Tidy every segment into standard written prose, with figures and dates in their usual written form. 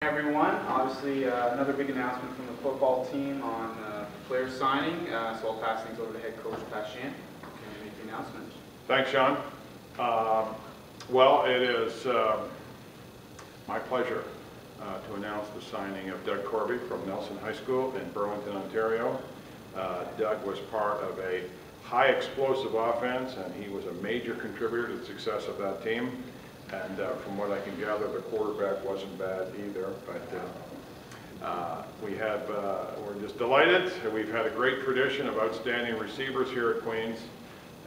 Everyone, obviously another big announcement from the football team on player signing, so I'll pass things over to head coach Pat Sheahan to make the announcement. Thanks, Sean. Well, it is my pleasure to announce the signing of Doug Corby from Nelson High School in Burlington, Ontario. Doug was part of a high explosive offense, and he was a major contributor to the success of that team. And from what I can gather, the quarterback wasn't bad either. But we're just delighted. We've had a great tradition of outstanding receivers here at Queens.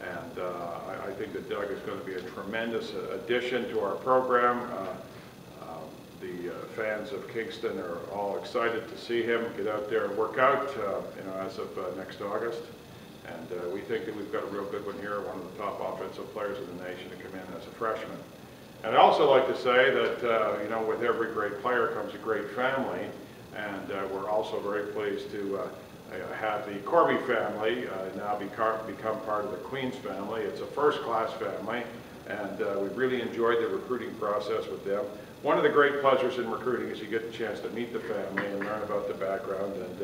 And I think that Doug is going to be a tremendous addition to our program. The fans of Kingston are all excited to see him get out there and work out, as of next August. And we think that we've got a real good one here, one of the top offensive players in the nation to come in as a freshman. And I'd also like to say that, with every great player comes a great family, and we're also very pleased to have the Corby family now become part of the Queens family. It's a first-class family, and we've really enjoyed the recruiting process with them. One of the great pleasures in recruiting is you get the chance to meet the family and learn about the background. And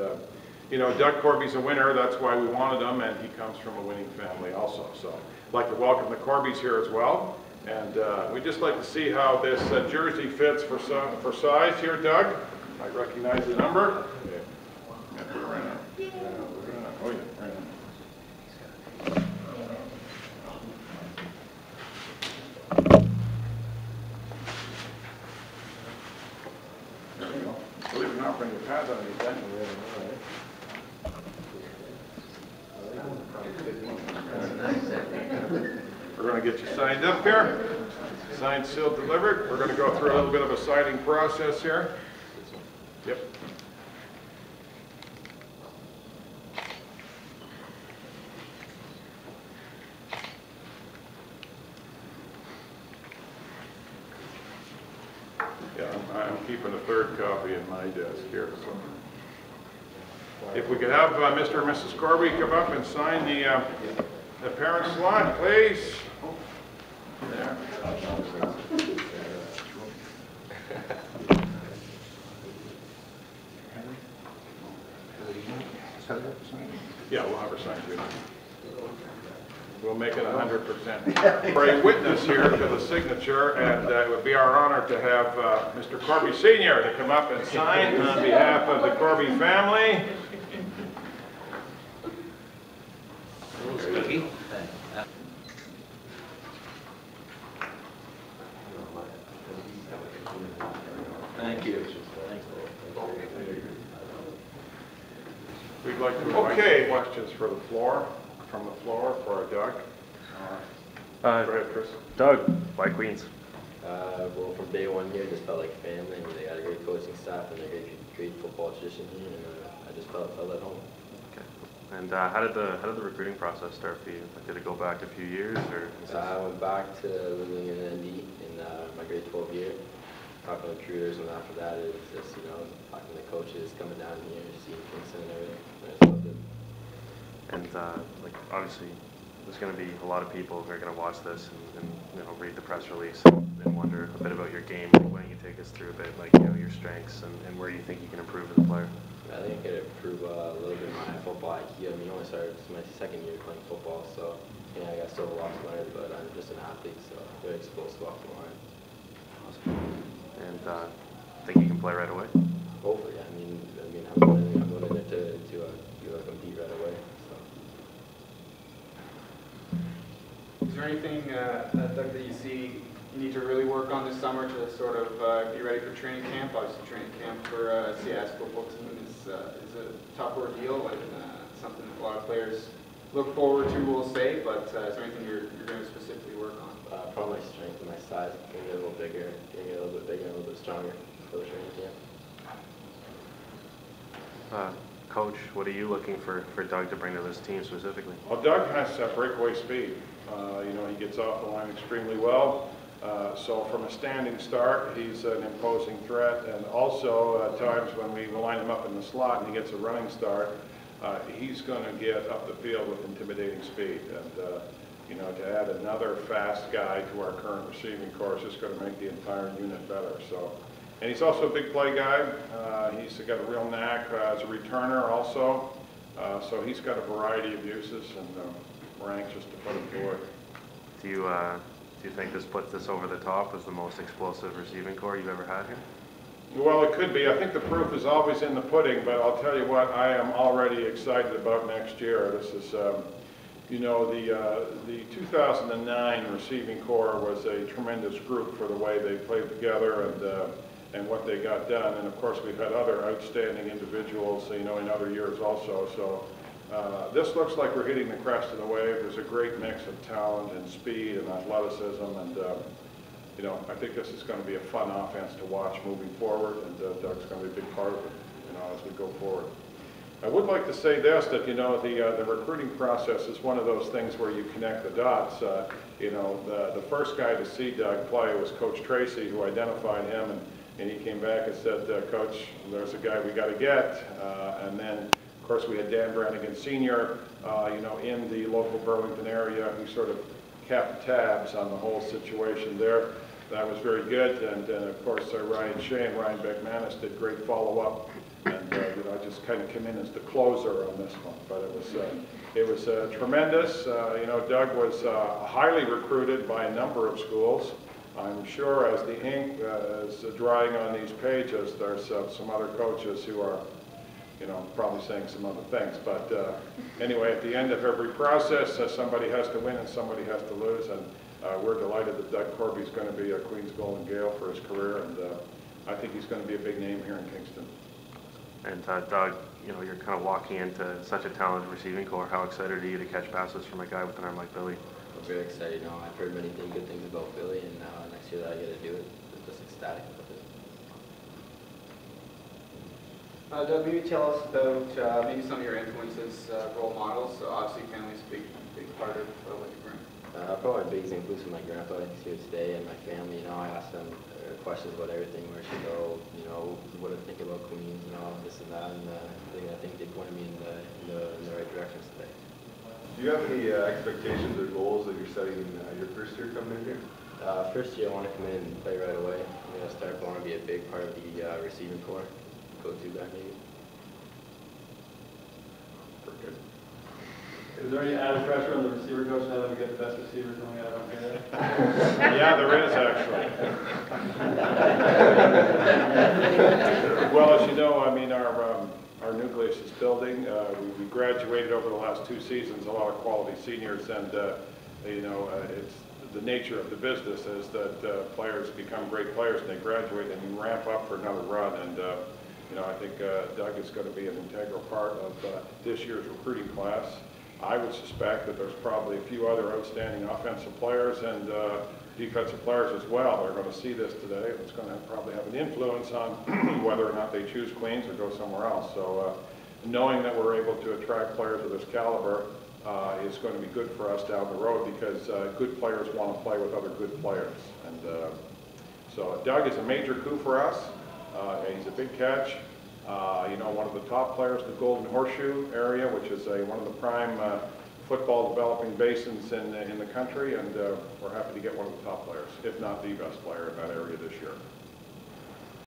Doug Corby's a winner. That's why we wanted him, and he comes from a winning family also. So I'd like to welcome the Corbys here as well. And we'd just like to see how this jersey fits for size here, Doug. I recognize the number. Yeah, put it right on. Oh, yeah, right on. There we go. Believe it or not, bring your pads on these then. We're going to get you signed up here. Signed, sealed, delivered. We're going to go through a little bit of a signing process here. Yep. Yeah, I'm keeping a third copy in my desk here. So, if we could have Mr. and Mrs. Corby come up and sign the parent slot, please. There. Yeah, we'll have her sign too. We'll make it 100%. Pray witness here to the signature, and it would be our honor to have Mr. Corby Sr. to come up and sign on behalf of the Corby family. Thank you. We'd like to invite questions from the floor for our Doug. Go ahead, Chris. Doug, why Queens? Well, from day one here, just felt like family. I mean, they got a great coaching staff and a great football tradition here, and I just felt at home. Okay. And how did the recruiting process start for you? Like, did it go back a few years, or? I went back to living in ND in my grade 12 year, talking to recruiters, and after that, it was just talking to coaches, coming down here, seeing Kingston and everything. I just loved it. And obviously, there's going to be a lot of people who are going to watch this and read the press release and wonder a bit about your game. Why don't you take us through a bit, your strengths and where you think you can improve as a player? I think I could improve a little bit my football IQ. I mean, I only started my second year playing football, so I got still a lot to learn, but I'm just an athlete, so very explosive off the line. Awesome. And think you can play right away? Hopefully, I mean, I'm going in there to compete right away. Is there anything, Doug, that you see you need to really work on this summer to sort of get ready for training camp? Obviously, training camp for CIS football team is a tough ordeal and something that a lot of players look forward to, we'll say, but is there anything you're going to specifically work on? Probably my strength and my size, getting a little bigger, getting a little bit bigger and a little bit stronger for the training camp. Coach, what are you looking for Doug to bring to this team specifically? Well, Doug has breakaway speed. He gets off the line extremely well. So from a standing start, he's an imposing threat. And also at times when we line him up in the slot and he gets a running start, he's going to get up the field with intimidating speed. And to add another fast guy to our current receiving corps is going to make the entire unit better. So And he's also a big play guy. He's got a real knack as a returner also. So he's got a variety of uses, and we're anxious to put him to work. Do you think this puts this over the top as the most explosive receiving core you've ever had here? Well, it could be. I think the proof is always in the pudding, but I'll tell you what, I am already excited about next year. This is, you know, the 2009 receiving core was a tremendous group for the way they played together and what they got done. And of course, we've had other outstanding individuals, you know, in other years also. So this looks like we're hitting the crest of the wave. There's a great mix of talent and speed and athleticism, and you know, I think this is going to be a fun offense to watch moving forward, and Doug's going to be a big part of it, you know, as we go forward. I would like to say this, that, you know, the recruiting process is one of those things where you connect the dots. You know, the first guy to see Doug play was Coach Tracy, who identified him, and he came back and said, Coach, there's a guy we got to get. And then, of course, we had Dan Brannigan Sr., you know, in the local Burlington area, who sort of kept tabs on the whole situation there. That was very good. And then, of course, Ryan Sheahan, Ryan Beckmanis did great follow-up. And you know, I just kind of came in as the closer on this one. But it was tremendous. You know, Doug was highly recruited by a number of schools. I'm sure as the ink is drying on these pages, there's some other coaches who are, you know, probably saying some other things. But anyway, at the end of every process, somebody has to win and somebody has to lose. And we're delighted that Doug Corby is going to be a Queen's Golden Gael for his career. And I think he's going to be a big name here in Kingston. And Doug, you know, you're kind of walking into such a talented receiving core. How excited are you to catch passes from a guy with an arm like Billy? I'm very excited. I've heard many good things about Billy, and next year that I get to do it, I'm just ecstatic about it. Doug, maybe tell us about maybe some of your influences, role models. So obviously, family's a big part of what you bring. Probably my biggest influence was my grandpa. He's here today, and my family. You know, I asked them questions about everything, where I should go. You know, what to think about Queens, you know, this and that, and I think they pointed me in the right directions today. Do you have any expectations or goals that you're setting your first year coming in here? First year, I want to come in and play right away. I'm going to start. I want to be a big part of the receiving core. Go-to guy, maybe. Pretty good. Is there any added pressure on the receiver coach now that we get the best receiver coming out of Ontario? Yeah, there is actually. Well, as you know, I mean, our nucleus is building. We graduated over the last 2 seasons, a lot of quality seniors, and you know, it's the nature of the business is that players become great players and they graduate and you ramp up for another run. And you know, I think Doug is going to be an integral part of this year's recruiting class. I would suspect that there's probably a few other outstanding offensive players and defensive players as well. They're going to see this today, and it's going to probably have an influence on whether or not they choose Queens or go somewhere else. So knowing that we're able to attract players of this caliber is going to be good for us down the road, because good players want to play with other good players. And so Doug is a major coup for us. He's a big catch. You know, one of the top players in the Golden Horseshoe area, which is one of the prime football developing basins in the country, and we're happy to get one of the top players, if not the best player in that area this year.